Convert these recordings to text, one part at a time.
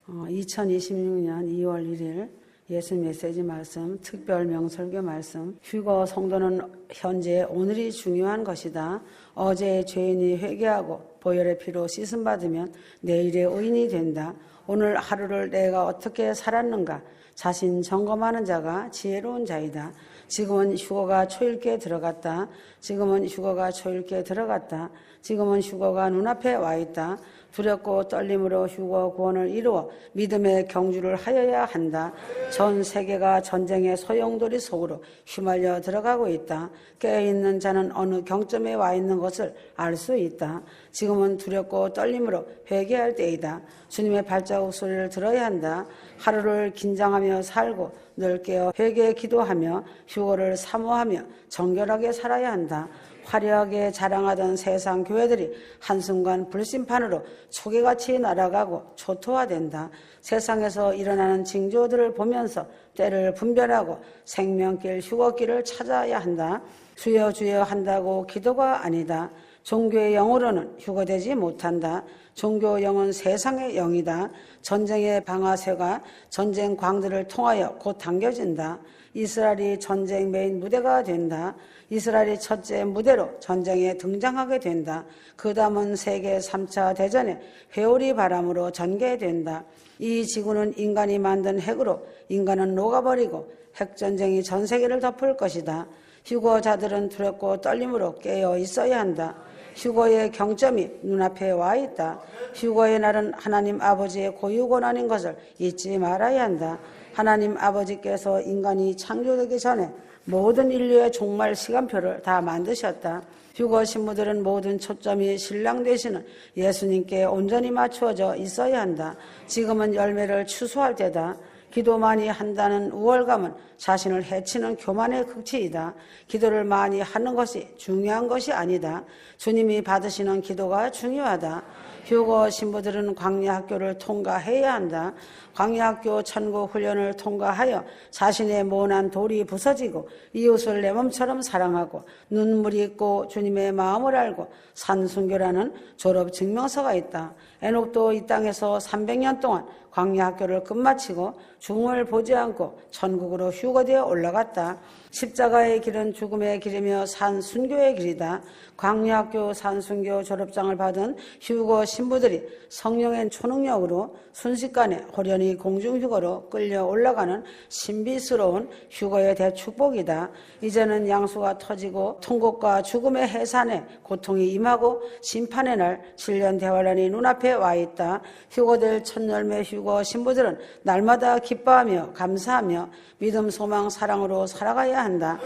2026년 2월 1일 예수 메시지 말씀, 특별 명설교 말씀. 휴거 성도는 현재 오늘이 중요한 것이다. 어제의 죄인이 회개하고 보혈의 피로 씻음받으면 내일의 의인이 된다. 오늘 하루를 내가 어떻게 살았는가 자신 점검하는 자가 지혜로운 자이다. 지금은 휴거가 초읽게 들어갔다. 지금은 휴거가 초읽게 들어갔다. 지금은 휴거가 눈앞에 와 있다. 두렵고 떨림으로 휴거 구원을 이루어 믿음의 경주를 하여야 한다. 전 세계가 전쟁의 소용돌이 속으로 휘말려 들어가고 있다. 깨어있는 자는 어느 경점에 와 있는 것을 알 수 있다. 지금은 두렵고 떨림으로 회개할 때이다. 주님의 발자국 소리를 들어야 한다. 하루를 긴장하며 살고 늘 깨어 회개에 기도하며 휴거를 사모하며 정결하게 살아야 한다. 화려하게 자랑하던 세상 교회들이 한순간 불심판으로 초계같이 날아가고 초토화된다. 세상에서 일어나는 징조들을 보면서 때를 분별하고 생명길 휴거길을 찾아야 한다. 주여 주여 한다고 기도가 아니다. 종교의 영으로는 휴거되지 못한다. 종교 영은 세상의 영이다. 전쟁의 방아쇠가 전쟁 광들을 통하여 곧 당겨진다. 이스라엘이 전쟁 메인 무대가 된다. 이스라엘이 첫째 무대로 전쟁에 등장하게 된다. 그 다음은 세계 3차 대전에 회오리 바람으로 전개된다. 이 지구는 인간이 만든 핵으로 인간은 녹아버리고 핵전쟁이 전 세계를 덮을 것이다. 휴거자들은 두렵고 떨림으로 깨어 있어야 한다. 휴거의 경점이 눈앞에 와 있다. 휴거의 날은 하나님 아버지의 고유 권한인 것을 잊지 말아야 한다. 하나님 아버지께서 인간이 창조되기 전에 모든 인류의 종말 시간표를 다 만드셨다. 휴거 신부들은 모든 초점이 신랑 되시는 예수님께 온전히 맞추어져 있어야 한다. 지금은 열매를 추수할 때다. 기도 많이 한다는 우월감은 자신을 해치는 교만의 극치이다. 기도를 많이 하는 것이 중요한 것이 아니다. 주님이 받으시는 기도가 중요하다. 휴거 신부들은 광야학교를 통과해야 한다. 광야학교 천국 훈련을 통과하여 자신의 모난 돌이 부서지고 이웃을 내 몸처럼 사랑하고 눈물이 있고 주님의 마음을 알고 산순교라는 졸업 증명서가 있다. 에녹도 이 땅에서 300년 동안 광야학교를 끝마치고 중을 보지 않고 천국으로 휴거되어 올라갔다. 십자가의 길은 죽음의 길이며 산순교의 길이다. 광야학교 산순교 졸업장을 받은 휴거 신부들이 성령의 초능력으로 순식간에 호련히 공중휴거로 끌려 올라가는 신비스러운 휴거의 대축복이다. 이제는 양수가 터지고 통곡과 죽음의 해산에 고통이 임하고 심판의 날 7년 대환란이 눈앞에 와 있다. 휴거될 첫 열매 휴거 신부들은 날마다 기뻐하며 감사하며 믿음, 소망, 사랑으로 살아가야 한다.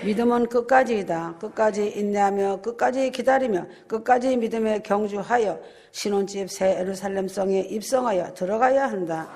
믿음은 끝까지이다. 끝까지 인내하며 끝까지 기다리며 끝까지 믿음에 경주하여 신혼집 새 예루살렘성에 입성하여 들어가야 한다.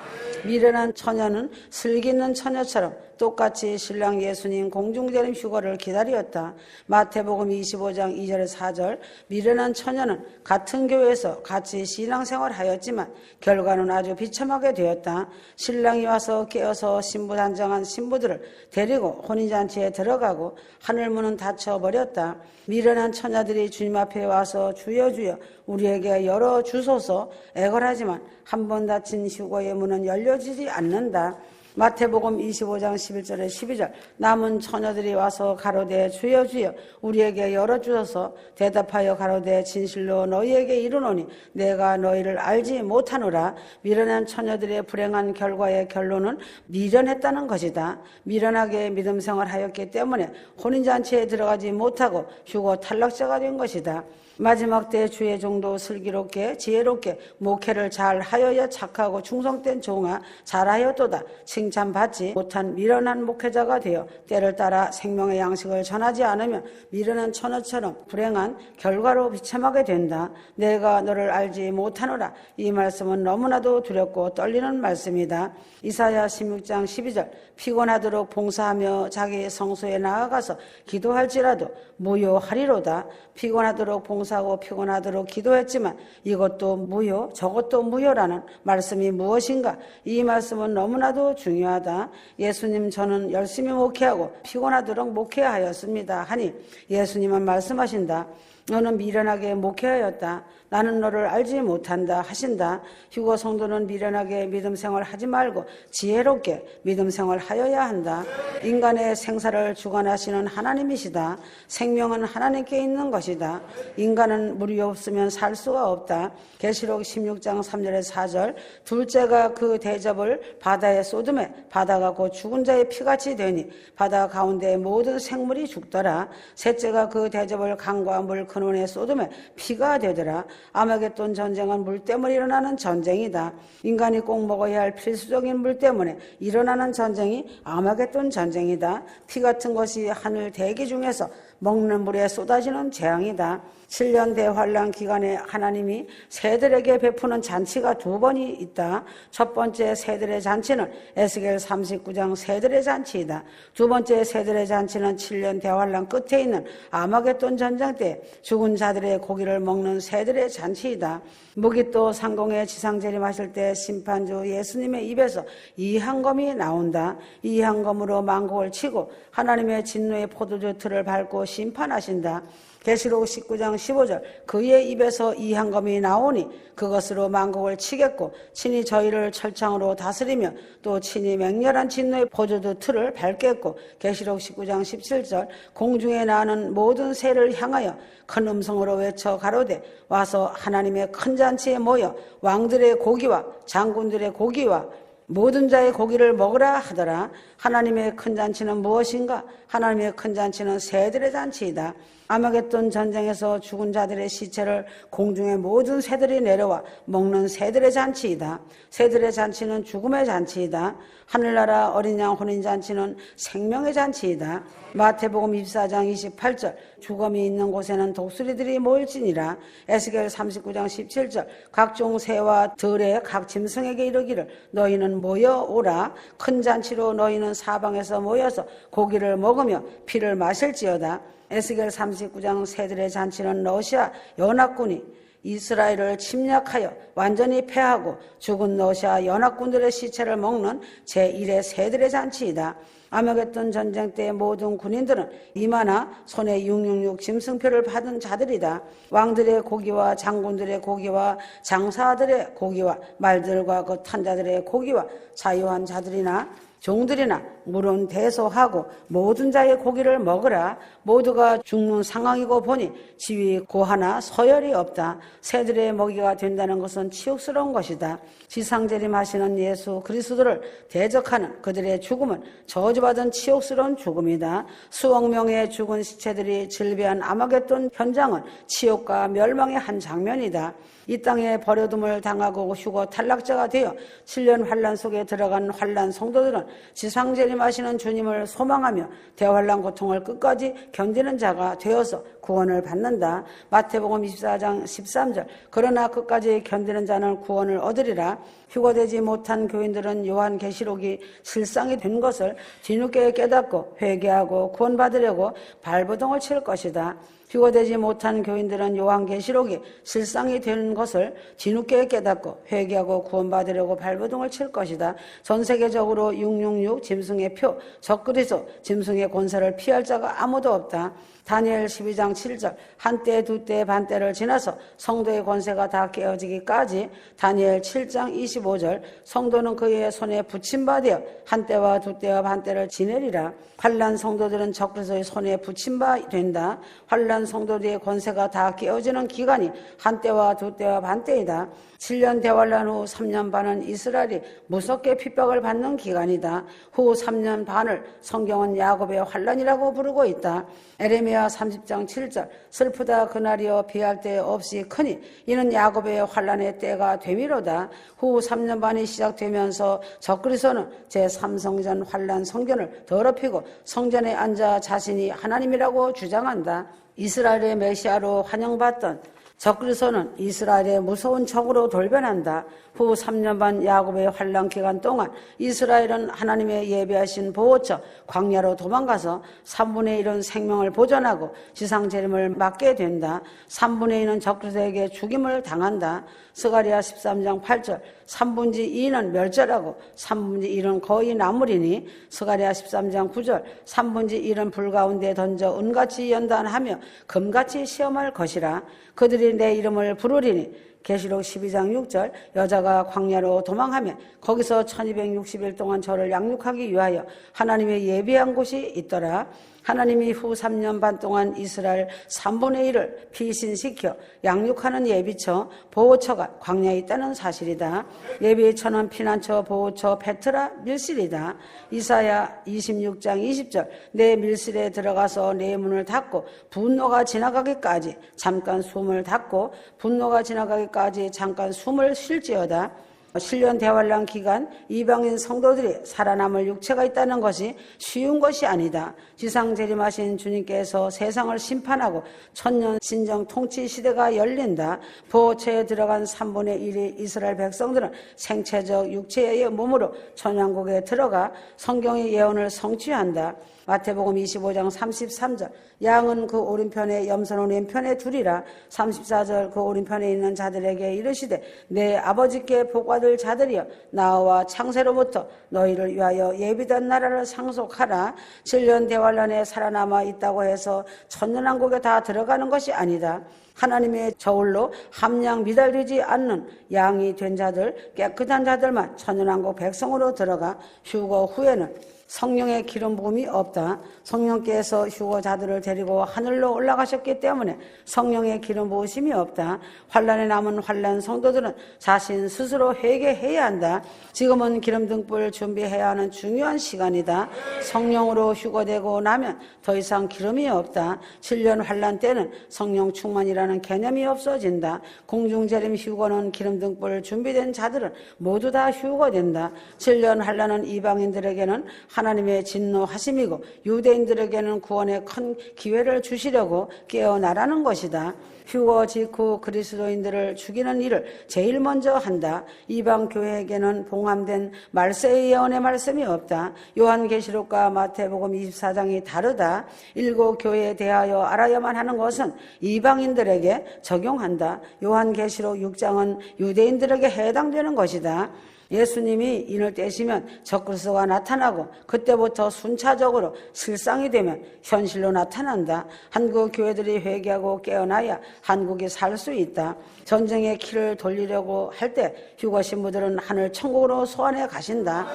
미련한 처녀는 슬기있는 처녀처럼 똑같이 신랑 예수님 공중재림 휴거를 기다렸다. 마태복음 25장 2절 4절. 미련한 처녀는 같은 교회에서 같이 신앙생활을 하였지만 결과는 아주 비참하게 되었다. 신랑이 와서 깨어서 신부단장한 신부들을 데리고 혼인잔치에 들어가고 하늘문은 닫혀버렸다. 미련한 처녀들이 주님 앞에 와서 주여 주여 우리에게 열어주소서 애걸하지만 한 번 닫힌 휴거의 문은 열려지지 않는다. 마태복음 25장 11절에 12절. 남은 처녀들이 와서 가로되 주여 주여 우리에게 열어주소서 대답하여 가로되 진실로 너희에게 이르노니 내가 너희를 알지 못하노라. 미련한 처녀들의 불행한 결과의 결론은 미련했다는 것이다. 미련하게 믿음생활 하였기 때문에 혼인잔치에 들어가지 못하고 휴거 탈락자가 된 것이다. 마지막 때 주의 종도 슬기롭게 지혜롭게 목회를 잘 하여야 착하고 충성된 종아 잘하였도다. 칭찬받지 못한 미련한 목회자가 되어 때를 따라 생명의 양식을 전하지 않으면 미련한 처녀처럼 불행한 결과로 비참하게 된다. 내가 너를 알지 못하노라. 이 말씀은 너무나도 두렵고 떨리는 말씀이다. 이사야 16장 12절. 피곤하도록 봉사하며 자기 성소에 나아가서 기도할지라도 무효하리로다. 피곤하도록 봉사하고 피곤하도록 기도했지만 이것도 무효 저것도 무효라는 말씀이 무엇인가? 이 말씀은 너무나도 중요하다. 예수님 저는 열심히 목회하고 피곤하도록 목회하였습니다 하니 예수님은 말씀하신다. 너는 미련하게 목회하였다. 나는 너를 알지 못한다 하신다. 휴거 성도는 미련하게 믿음 생활 하지 말고 지혜롭게 믿음 생활 하여야 한다. 인간의 생사를 주관하시는 하나님이시다. 생명은 하나님께 있는 것이다. 인간은 물이 없으면 살 수가 없다. 계시록 16장 3절에 4절 둘째가 그 대접을 바다에 쏟음에 바다가 곧 죽은 자의 피같이 되니 바다 가운데 모든 생물이 죽더라. 셋째가 그 대접을 강과 물 근원에 쏟음에 피가 되더라. 아마겟돈 전쟁은 물 때문에 일어나는 전쟁이다. 인간이 꼭 먹어야 할 필수적인 물 때문에 일어나는 전쟁이 아마겟돈 전쟁이다. 피 같은 것이 하늘 대기 중에서 먹는 물에 쏟아지는 재앙이다. 7년 대환란 기간에 하나님이 새들에게 베푸는 잔치가 두 번이 있다. 첫 번째 새들의 잔치는 에스겔 39장 새들의 잔치이다. 두 번째 새들의 잔치는 7년 대환란 끝에 있는 아마겟돈 전쟁 때 죽은 자들의 고기를 먹는 새들의 잔치이다. 무기또 상공에 지상재림하실 때 심판주 예수님의 입에서 이항검이 나온다. 이항검으로 만국을 치고 하나님의 진노의 포도주 틀을 밟고 심판하신다. 계시록 19장 15절 그의 입에서 이항검이 나오니 그것으로 만국을 치겠고 친히 저희를 철창으로 다스리며 또 친히 맹렬한 진노의 포도주 틀을 밟겠고 계시록 19장 17절 공중에 나는 모든 새를 향하여 큰 음성으로 외쳐 가로되 와서 하나님의 큰 잔치에 모여 왕들의 고기와 장군들의 고기와 모든 자의 고기를 먹으라 하더라. 하나님의 큰 잔치는 무엇인가? 하나님의 큰 잔치는 새들의 잔치이다. 아마겟돈 전쟁에서 죽은 자들의 시체를 공중의 모든 새들이 내려와 먹는 새들의 잔치이다. 새들의 잔치는 죽음의 잔치이다. 하늘나라 어린 양 혼인잔치는 생명의 잔치이다. 마태복음 24장 28절 죽음이 있는 곳에는 독수리들이 모일지니라. 에스겔 39장 17절 각종 새와 들의 각 짐승에게 이르기를 너희는 모여오라. 큰 잔치로 너희는 사방에서 모여서 고기를 먹으며 피를 마실지어다. 에스겔 39장 새들의 잔치는 러시아 연합군이 이스라엘을 침략하여 완전히 패하고 죽은 러시아 연합군들의 시체를 먹는 제1의 새들의 잔치이다. 아마겟돈 전쟁 때 모든 군인들은 이마나 손에 666 짐승표를 받은 자들이다. 왕들의 고기와 장군들의 고기와 장사들의 고기와 말들과 그 탄 자들의 고기와 자유한 자들이나 종들이나 물은 대소하고 모든 자의 고기를 먹으라. 모두가 죽는 상황이고 보니 지위 고하나 서열이 없다. 새들의 먹이가 된다는 것은 치욕스러운 것이다. 지상재림하시는 예수 그리스도를 대적하는 그들의 죽음은 저주받은 치욕스러운 죽음이다. 수억 명의 죽은 시체들이 질비한 아마겟돈 현장은 치욕과 멸망의 한 장면이다. 이 땅에 버려둠을 당하고 휴거 탈락자가 되어 7년 환란 속에 들어간 환란 성도들은 지상재림하시는 주님을 소망하며 대환란 고통을 끝까지 견디는 자가 되어서 구원을 받는다. 마태복음 24장 13절 그러나 끝까지 견디는 자는 구원을 얻으리라. 휴거되지 못한 교인들은 요한계시록이 실상이 된 것을 뒤늦게 깨닫고 회개하고 구원받으려고 발버둥을 칠 것이다. 휴거되지 못한 교인들은 요한계시록이 실상이 된 것을 뒤늦게 깨닫고 회개하고 구원받으려고 발버둥을 칠 것이다. 전 세계적으로 666 짐승의 표, 적그리스도 짐승의 권세를 피할 자가 아무도 없다. 다니엘 12장 7절 한때 두때 반때를 지나서 성도의 권세가 다 깨어지기까지 다니엘 7장 25절 성도는 그의 손에 붙임바 되어 한때와 두때와 반때를 지내리라. 환난 성도들은 적그리스도의 손에 붙임바 된다. 환난 성도들의 권세가 다 깨어지는 기간이 한때와 두때와 반때이다. 7년 대환란 후 3년 반은 이스라엘이 무섭게 핍박을 받는 기간이다. 후 3년 반을 성경은 야곱의 환란이라고 부르고 있다. 에레미야 30장 7절 슬프다 그날이여 비할 데 없이 크니 이는 야곱의 환란의 때가 되미로다. 후 3년 반이 시작되면서 적그리스도는 제3성전 환란 성전을 더럽히고 성전에 앉아 자신이 하나님이라고 주장한다. 이스라엘의 메시아로 환영받던 적그리스도는 이스라엘의 무서운 적으로 돌변한다. 후 3년 반 야곱의 환란 기간 동안 이스라엘은 하나님의 예비하신 보호처 광야로 도망가서 3분의 1은 생명을 보존하고 지상재림을 맞게 된다. 3분의 1은 적그리스도에게 죽임을 당한다. 스가랴 13장 8절 3분의 2는 멸절하고 3분의 1은 거의 나물이니 스가랴 13장 9절 3분의 1은 불 가운데 던져 은같이 연단하며 금같이 시험할 것이라. 그들이 내 이름을 부르리니 계시록 12장 6절 여자가 광야로 도망하며 거기서 1260일 동안 저를 양육하기 위하여 하나님의 예비한 곳이 있더라. 하나님이 후 3년 반 동안 이스라엘 3분의 1을 피신시켜 양육하는 예비처, 보호처가 광야에 있다는 사실이다. 예비처는 피난처, 보호처, 페트라, 밀실이다. 이사야 26장 20절 내 밀실에 들어가서 내 문을 닫고 분노가 지나가기까지 잠깐 숨을 닫고 분노가 지나가기까지 잠깐 숨을 쉴지어다. 신년 대환란 기간 이방인 성도들이 살아남을 육체가 있다는 것이 쉬운 것이 아니다. 지상 재림하신 주님께서 세상을 심판하고 천년 신정 통치 시대가 열린다. 보호처에 들어간 3분의 1이 이스라엘 백성들은 생체적 육체의 몸으로 천왕국에 들어가 성경의 예언을 성취한다. 마태복음 25장 33절 양은 그 오른편에 염소는 왼편에 두리라. 34절 그 오른편에 있는 자들에게 이르시되 내 아버지께 복받을 자들이여 나와 창세로부터 너희를 위하여 예비된 나라를 상속하라. 7년 대환란에 살아남아 있다고 해서 천년왕국에 다 들어가는 것이 아니다. 하나님의 저울로 함량 미달되지 않는 양이 된 자들, 깨끗한 자들만 천년왕국 백성으로 들어가 휴거 후에는 성령의 기름 부음이 없다. 성령께서 휴거자들을 데리고 하늘로 올라가셨기 때문에 성령의 기름 부으심이 없다. 환란에 남은 환란 성도들은 자신 스스로 회개해야 한다. 지금은 기름 등불 준비해야 하는 중요한 시간이다. 성령으로 휴거되고 나면 더 이상 기름이 없다. 7년 환란 때는 성령 충만이라는 개념이 없어진다. 공중재림 휴거는 기름 등불 준비된 자들은 모두 다 휴거된다. 7년 환란은 이방인들에게는 하나님의 진노하심이고 유대인들에게는 구원의 큰 기회를 주시려고 깨어나라는 것이다. 휴거 직후 그리스도인들을 죽이는 일을 제일 먼저 한다. 이방 교회에게는 봉함된 말세의 예언의 말씀이 없다. 요한계시록과 마태복음 24장이 다르다. 7 교회에 대하여 알아야만 하는 것은 이방인들에게 적용한다. 요한계시록 6장은 유대인들에게 해당되는 것이다. 예수님이 인을 떼시면 적그리스도가 나타나고 그때부터 순차적으로 실상이 되면 현실로 나타난다. 한국 교회들이 회개하고 깨어나야 한국이 살 수 있다. 전쟁의 키를 돌리려고 할 때 휴거 신부들은 하늘 천국으로 소환해 가신다.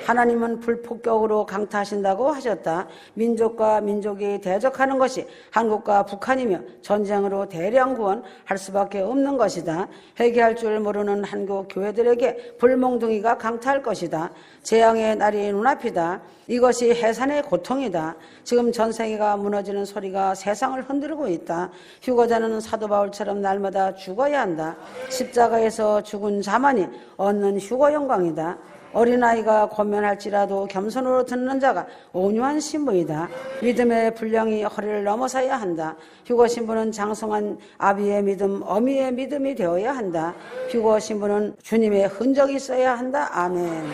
하나님은 불폭격으로 강타하신다고 하셨다. 민족과 민족이 대적하는 것이 한국과 북한이며 전쟁으로 대량 구원할 수밖에 없는 것이다. 회개할 줄 모르는 한국 교회들에게 불몽둥이가 강타할 것이다. 재앙의 날이 눈앞이다. 이것이 해산의 고통이다. 지금 전 세계가 무너지는 소리가 세상을 흔들고 있다. 휴거자는 사도 바울처럼 날마다 죽어야 한다. 십자가에서 죽은 자만이 얻는 휴거 영광이다. 어린아이가 권면할지라도 겸손으로 듣는 자가 온유한 신부이다. 믿음의 분량이 허리를 넘어서야 한다. 휴거 신부는 장성한 아비의 믿음, 어미의 믿음이 되어야 한다. 휴거 신부는 주님의 흔적이 있어야 한다. 아멘.